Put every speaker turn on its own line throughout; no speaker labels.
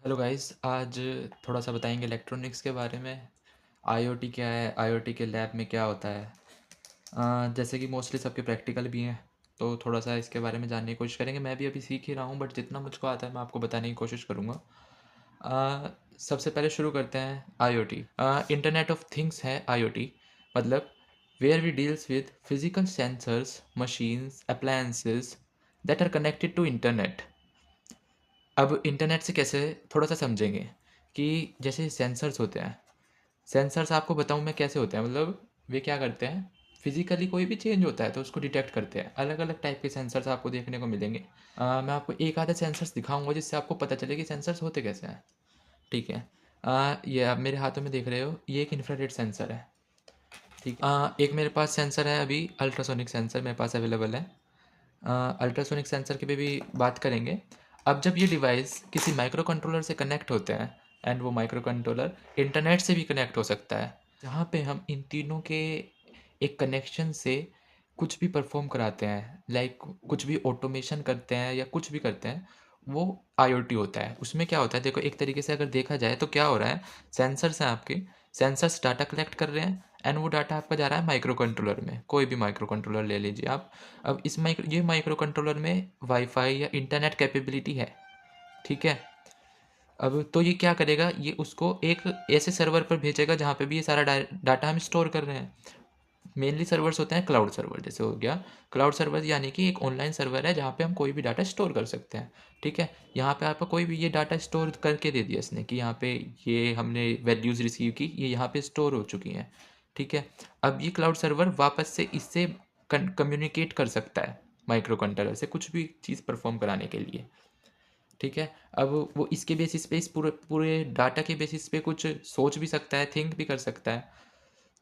Hello guys, आज थोड़ा सा बताएंगे इलेक्ट्रॉनिक्स के बारे में। आईओटी क्या है, आईओटी के लैब में क्या होता है। जैसे कि मोस्टली सबके प्रैक्टिकल भी हैं, तो थोड़ा सा इसके बारे में जानने की कोशिश करेंगे। मैं भी अभी सीख ही रहा हूँ, बट जितना मुझको आता है मैं आपको बताने की कोशिश करूँगा। सबसे पहले शुरू करते हैं आईओटी। इंटरनेट ऑफ थिंग्स है आईओटी, मतलब where we deals with physical sensors, machines, appliances that are connected to internet. अब इंटरनेट से कैसे थोड़ा सा समझेंगे कि जैसे सेंसर्स होते हैं। सेंसर्स आपको बताऊं मैं कैसे होते हैं, मतलब वे क्या करते हैं, फिजिकली कोई भी चेंज होता है तो उसको डिटेक्ट करते हैं। अलग अलग टाइप के सेंसर्स आपको देखने को मिलेंगे। मैं आपको एक आधे सेंसर्स दिखाऊंगा जिससे आपको पता चले कि सेंसर्स होते कैसे हैं। ठीक है। ये आप मेरे हाथों में देख रहे हो, ये एक इंफ्रारेड सेंसर है। ठीक है। एक मेरे पास सेंसर है, अभी अल्ट्रासोनिक सेंसर मेरे पास अवेलेबल है। अल्ट्रासोनिक सेंसर की भी बात करेंगे। अब जब ये डिवाइस किसी माइक्रो कंट्रोलर से कनेक्ट होते हैं, एंड वो माइक्रो कंट्रोलर इंटरनेट से भी कनेक्ट हो सकता है, जहाँ पे हम इन तीनों के एक कनेक्शन से कुछ भी परफॉर्म कराते हैं, लाइक कुछ भी ऑटोमेशन करते हैं या कुछ भी करते हैं, वो आईओटी होता है। उसमें क्या होता है, देखो एक तरीके से अगर देखा जाए तो क्या हो रहा है, सेंसर्स हैं आपके, सेंसर्स डाटा कलेक्ट कर रहे हैं, एंड वो डाटा आपका जा रहा है माइक्रो कंट्रोलर में। कोई भी माइक्रो कंट्रोलर ले लीजिए आप। अब ये माइक्रो कंट्रोलर में वाईफाई या इंटरनेट कैपेबिलिटी है। ठीक है। अब तो ये क्या करेगा, ये उसको एक ऐसे सर्वर पर भेजेगा जहाँ पे भी ये सारा डाटा हम स्टोर कर रहे हैं। मेनली सर्वर्स होते हैं क्लाउड सर्वर, जैसे हो गया क्लाउड सर्वर, यानी कि एक ऑनलाइन सर्वर है जहाँ पे हम कोई भी डाटा स्टोर कर सकते हैं। ठीक है। यहाँ पे आपका कोई भी ये डाटा स्टोर करके दे दिया इसने कि यहाँ पे ये हमने वैल्यूज़ रिसीव की, ये यहाँ पे स्टोर हो चुकी हैं। ठीक है। अब ये क्लाउड सर्वर वापस से इससे कम्युनिकेट कर सकता है माइक्रो कंट्रोलर से कुछ भी चीज़ परफॉर्म कराने के लिए। ठीक है। अब वो इसके बेसिस पे, इस पूरे पूरे डाटा के बेसिस पे कुछ सोच भी सकता है, थिंक भी कर सकता है।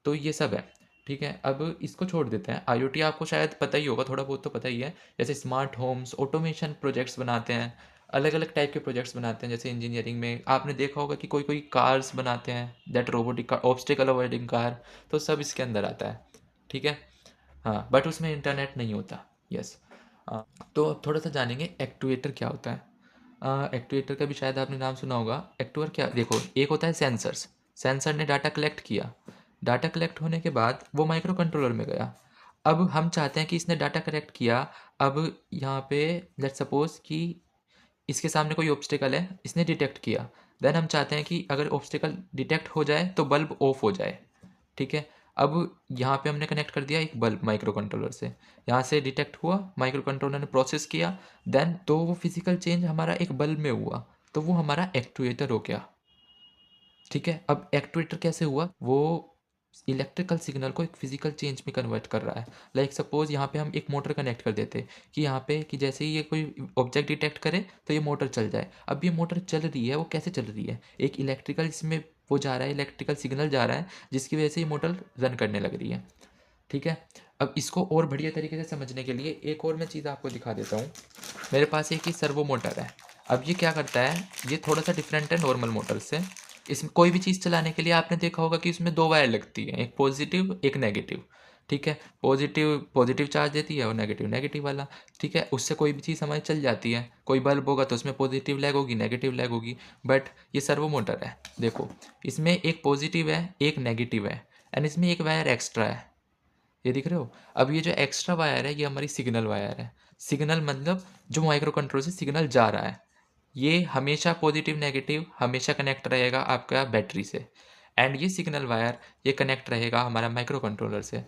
तो ये सब है। ठीक है। अब इसको छोड़ देते हैं। आईओटी आपको शायद पता ही होगा, थोड़ा बहुत तो पता ही है। जैसे स्मार्ट होम्स, ऑटोमेशन प्रोजेक्ट्स बनाते हैं, अलग अलग टाइप के प्रोजेक्ट्स बनाते हैं। जैसे इंजीनियरिंग में आपने देखा होगा कि कोई कोई कार्स बनाते हैं, that robotic car, obstacle avoiding car, तो सब इसके अंदर आता है। ठीक है। हाँ, बट उसमें इंटरनेट नहीं होता। यस। तो अब थोड़ा सा जानेंगे एक्टुएटर क्या होता है। एक्टुएटर का भी शायद आपने नाम सुना होगा। एक्टुएटर क्या, देखो एक होता है सेंसर्स। सेंसर ने डाटा कलेक्ट किया, डाटा कलेक्ट होने के बाद वो माइक्रो कंट्रोलर में गया। अब हम चाहते हैं कि इसने डाटा कलेक्ट किया, अब यहाँ पे लेट्स सपोज कि इसके सामने कोई ऑब्स्टिकल है, इसने डिटेक्ट किया। देन हम चाहते हैं कि अगर ऑब्स्टिकल डिटेक्ट हो जाए तो बल्ब ऑफ हो जाए। ठीक है। अब यहाँ पे हमने कनेक्ट कर दिया एक बल्ब माइक्रो कंट्रोलर से, यहाँ से डिटेक्ट हुआ, माइक्रो कंट्रोलर ने प्रोसेस किया, देन तो वो फिजिकल चेंज हमारा एक बल्ब में हुआ, तो वो हमारा एक्टुएटर हो गया। ठीक है। अब एक्टुएटर कैसे हुआ, वो इलेक्ट्रिकल सिग्नल को एक फिजिकल चेंज में कन्वर्ट कर रहा है। लाइक सपोज यहाँ पे हम एक मोटर कनेक्ट कर देते कि यहाँ पे कि जैसे ही ये कोई ऑब्जेक्ट डिटेक्ट करे तो ये मोटर चल जाए। अब ये मोटर चल रही है, वो कैसे चल रही है, एक इलेक्ट्रिकल इसमें वो जा रहा है, इलेक्ट्रिकल सिग्नल जा रहा है, जिसकी वजह से ये मोटर रन करने लग रही है। ठीक है। अब इसको और बढ़िया तरीके से समझने के लिए एक और मैं चीज़ आपको दिखा देता हूँ। मेरे पास एक ही सर्वो मोटर है। अब ये क्या करता है, ये थोड़ा सा डिफरेंट है नॉर्मल मोटर से। इसमें कोई भी चीज़ चलाने के लिए आपने देखा होगा कि उसमें दो वायर लगती है, एक पॉजिटिव एक नेगेटिव। ठीक है। पॉजिटिव पॉजिटिव चार्ज देती है और नेगेटिव नेगेटिव वाला। ठीक है। उससे कोई भी चीज़ हमारी चल जाती है। कोई बल्ब होगा तो उसमें पॉजिटिव लैग होगी, नेगेटिव लैग होगी। बट ये सर्वो मोटर है, देखो इसमें एक पॉजिटिव है एक नेगेटिव है, एंड इसमें एक वायर एक्स्ट्रा है, ये दिख रहे हो। अब ये जो एक्स्ट्रा वायर है ये हमारी सिग्नल वायर है। सिग्नल मतलब जो माइक्रो कंट्रोल से सिग्नल जा रहा है, ये हमेशा पॉजिटिव नेगेटिव हमेशा कनेक्ट रहेगा आपका बैटरी से, एंड ये सिग्नल वायर ये कनेक्ट रहेगा हमारा माइक्रो कंट्रोलर से।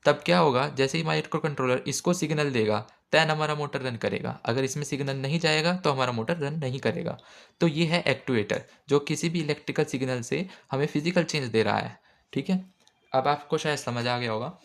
तब क्या होगा, जैसे ही माइक्रो कंट्रोलर इसको सिग्नल देगा देन हमारा मोटर रन करेगा। अगर इसमें सिग्नल नहीं जाएगा तो हमारा मोटर रन नहीं करेगा। तो ये है एक्टुएटर, जो किसी भी इलेक्ट्रिकल सिग्नल से हमें फिजिकल चेंज दे रहा है। ठीक है। अब आपको शायद समझ आ गया होगा।